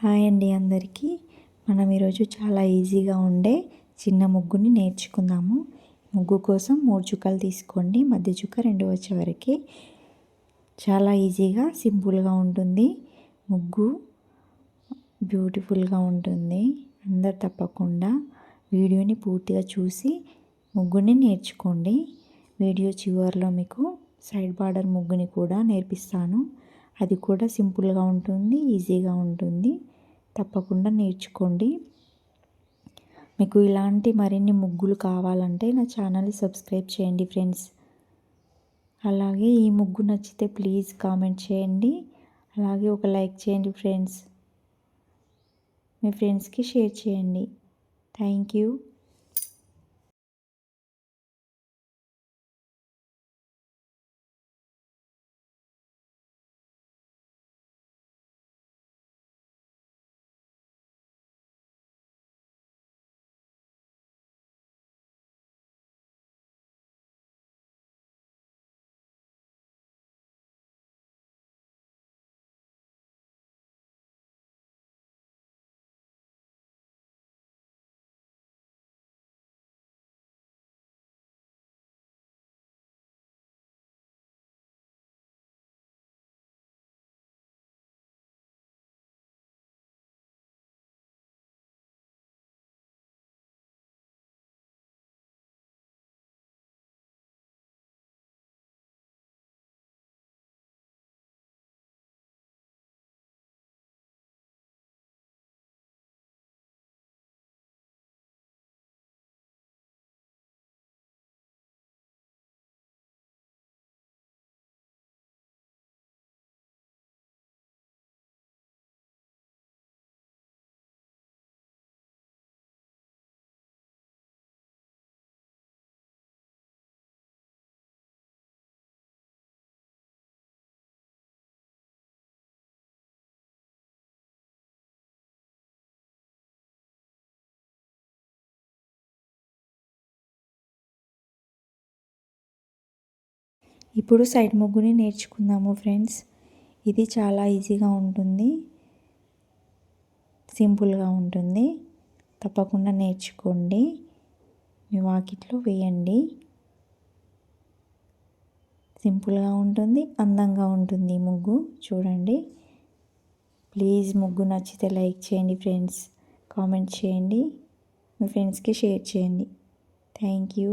Hi అండి అందరికీ. మనం ఈరోజు చాలా ఈజీగా ఉండే చిన్న ముగ్గుని నేర్చుకుందాము. ముగ్గు కోసం 3 చుక్కలు తీసుకోండి. మధ్య చుక్క 2 వచ్చే వరకు. చాలా ఈజీగా సింపుల్గా ఉంటుంది. ముగ్గు బ్యూటిఫుల్గా ఉంటుంది. అందరు తప్పకుండా వీడియోని పూర్తిగా చూసి ముగ్గుని నేర్చుకోండి. వీడియో చివరిలో మీకు సైడ్ బార్డర్ ముగ్గుని కూడా నేర్పిస్తాను. అది కూడా సింపుల్గా ఉంటుంది, ఈజీగా ఉంటుంది. తప్పకుండా నేర్చుకోండి. మీకు ఇలాంటి మరిన్ని ముగ్గులు కావాలంటే నా ఛానల్ని సబ్స్క్రైబ్ చేయండి ఫ్రెండ్స్. అలాగే ఈ ముగ్గు నచ్చితే ప్లీజ్ కామెంట్ చేయండి. అలాగే ఒక లైక్ చేయండి ఫ్రెండ్స్. మీ ఫ్రెండ్స్కి షేర్ చేయండి. Thank you. ఇప్పుడు సైడ్ ముగ్గుని నేర్చుకుందాము ఫ్రెండ్స్. ఇది చాలా ఈజీగా ఉంటుంది, సింపుల్గా ఉంటుంది. తప్పకుండా నేర్చుకోండి. మీ వాకిట్లో వేయండి. సింపుల్గా ఉంటుంది, అందంగా ఉంటుంది ముగ్గు. చూడండి. ప్లీజ్ ముగ్గు నచ్చితే లైక్ చేయండి ఫ్రెండ్స్. కామెంట్ చేయండి. మీ ఫ్రెండ్స్కి షేర్ చేయండి. Thank you.